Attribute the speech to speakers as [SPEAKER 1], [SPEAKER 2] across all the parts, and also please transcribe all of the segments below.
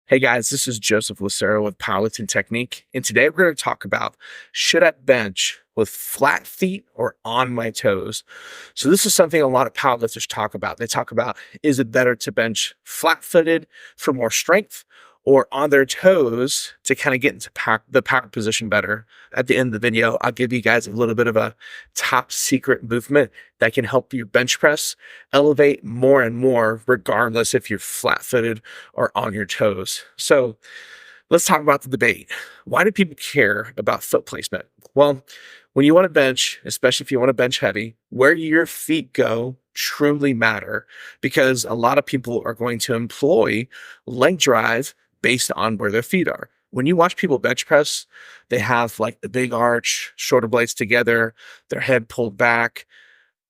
[SPEAKER 1] Hey guys, this is Joseph Lucero with Powerlifting Technique, and today we're going to talk about should I bench with flat feet or on my toes? So this is something a lot of powerlifters talk about. They talk about, is it better to bench flat-footed for more strength or on their toes to kind of get into the power position better? At the end of the video, I'll give you guys a little bit of a top secret movement that can help you bench press elevate more and more, regardless if you're flat-footed or on your toes. So let's talk about the debate. Why do people care about foot placement? Well, when you want to bench, especially if you want to bench heavy, where your feet go truly matter, because a lot of people are going to employ leg drive based on where their feet are. When you watch people bench press, they have like the big arch, shoulder blades together, their head pulled back.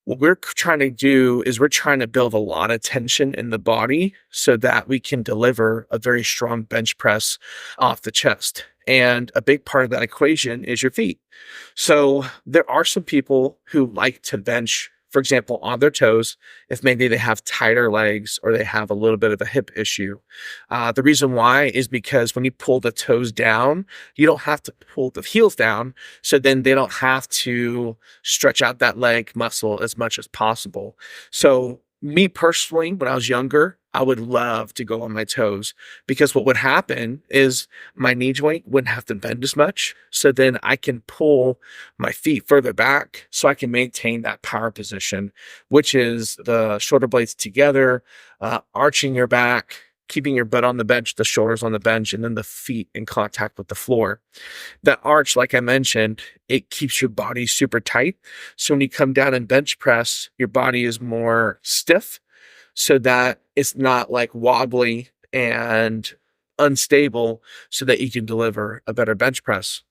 [SPEAKER 1] What we're trying to do is we're trying to build a lot of tension in the body so that we can deliver a very strong bench press off the chest. And a big part of that equation is your feet. So there are some people who like to bench, for example, on their toes, if maybe they have tighter legs or they have a little bit of a hip issue. The reason why is because when you pull the toes down, you don't have to pull the heels down. So then they don't have to stretch out that leg muscle as much as possible. So me personally, when I was younger, I would love to go on my toes because what would happen is my knee joint wouldn't have to bend as much. So then I can pull my feet further back so I can maintain that power position, which is the shoulder blades together, arching your back, keeping your butt on the bench, the shoulders on the bench, and then the feet in contact with the floor. That arch, like I mentioned, it keeps your body super tight. So when you come down and bench press, your body is more stiff so that it's not like wobbly and unstable so that you can deliver a better bench press.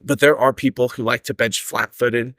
[SPEAKER 1] But there are people who like to bench flat-footed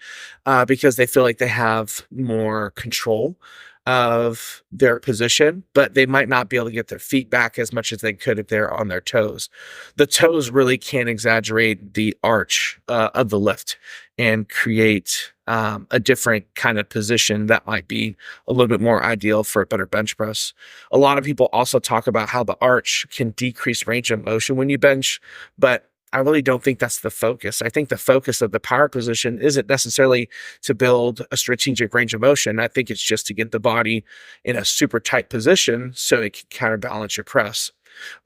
[SPEAKER 1] because they feel like they have more control of their position, but they might not be able to get their feet back as much as they could if they're on their toes. The toes really can exaggerate the arch of the lift and create a different kind of position that might be a little bit more ideal for a better bench press. A lot of people also talk about how the arch can decrease range of motion when you bench, but I really don't think that's the focus. I think the focus of the power position isn't necessarily to build a strategic range of motion. I think it's just to get the body in a super tight position so it can counterbalance your press.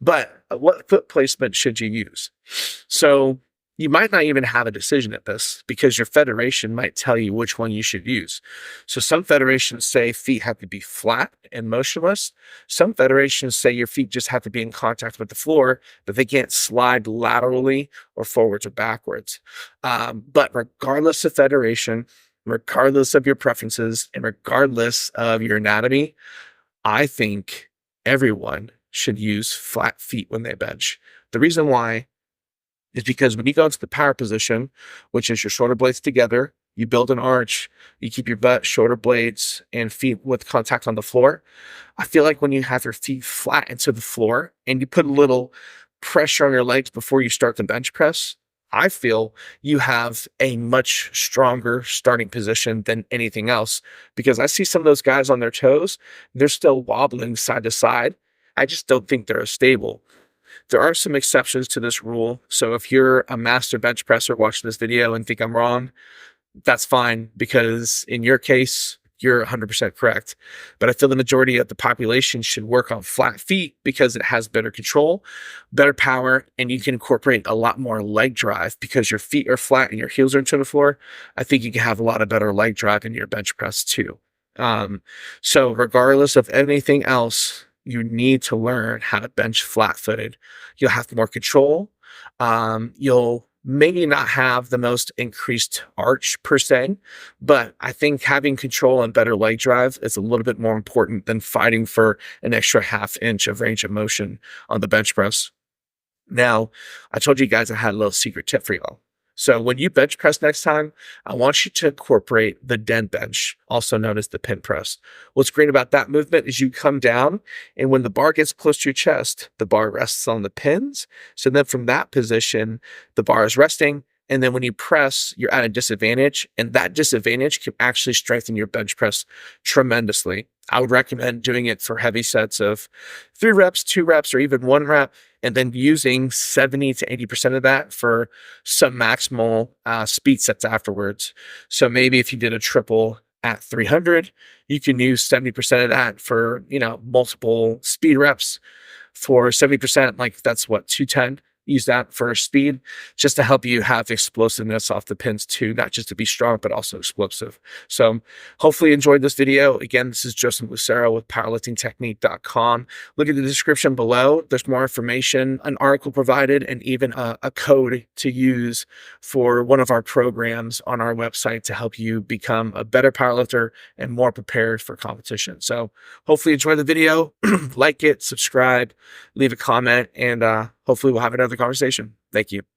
[SPEAKER 1] But what foot placement should you use? So you might not even have a decision at this because your federation might tell you which one you should use. So some federations say feet have to be flat and motionless. Some federations say your feet just have to be in contact with the floor, but they can't slide laterally or forwards or backwards. But regardless of federation, regardless of your preferences, and regardless of your anatomy, I think everyone should use flat feet when they bench. The reason why is because when you go into the power position, which is your shoulder blades together, you build an arch, you keep your butt, shoulder blades, and feet with contact on the floor. I feel like when you have your feet flat into the floor and you put a little pressure on your legs before you start the bench press, I feel you have a much stronger starting position than anything else, because I see some of those guys on their toes, they're still wobbling side to side. I just don't think they're as stable. There are some exceptions to this rule. So if you're a master bench presser watching this video and think I'm wrong, that's fine, because in your case, you're 100% correct. But I feel the majority of the population should work on flat feet because it has better control, better power, and you can incorporate a lot more leg drive because your feet are flat and your heels are into the floor. I think you can have a lot of better leg drive in your bench press too. So regardless of anything else, you need to learn how to bench flat-footed. You'll have more control. You'll maybe not have the most increased arch per se, but I think having control and better leg drive is a little bit more important than fighting for an extra half inch of range of motion on the bench press. Now, I told you guys I had a little secret tip for y'all. So when you bench press next time, I want you to incorporate the den bench, also known as the pin press. What's great about that movement is you come down, and when the bar gets close to your chest, the bar rests on the pins. So then from that position, the bar is resting, And then when you press, you're at a disadvantage, and that disadvantage can actually strengthen your bench press tremendously. I would recommend doing it for heavy sets of 3 reps, 2 reps, or even 1 rep, and then using 70 to 80% of that for some maximal speed sets afterwards. So maybe if you did a triple at 300, you can use 70% of that for, multiple speed reps. For 70%, like that's what, 210. Use that for speed, just to help you have explosiveness off the pins too, not just to be strong, but also explosive. So hopefully you enjoyed this video. Again, this is Joseph Lucero with powerliftingtechnique.com. Look at the description below. There's more information, an article provided, and even a code to use for one of our programs on our website to help you become a better powerlifter and more prepared for competition. So hopefully you enjoy the video. Like it, subscribe, leave a comment, and hopefully we'll have another conversation. Thank you.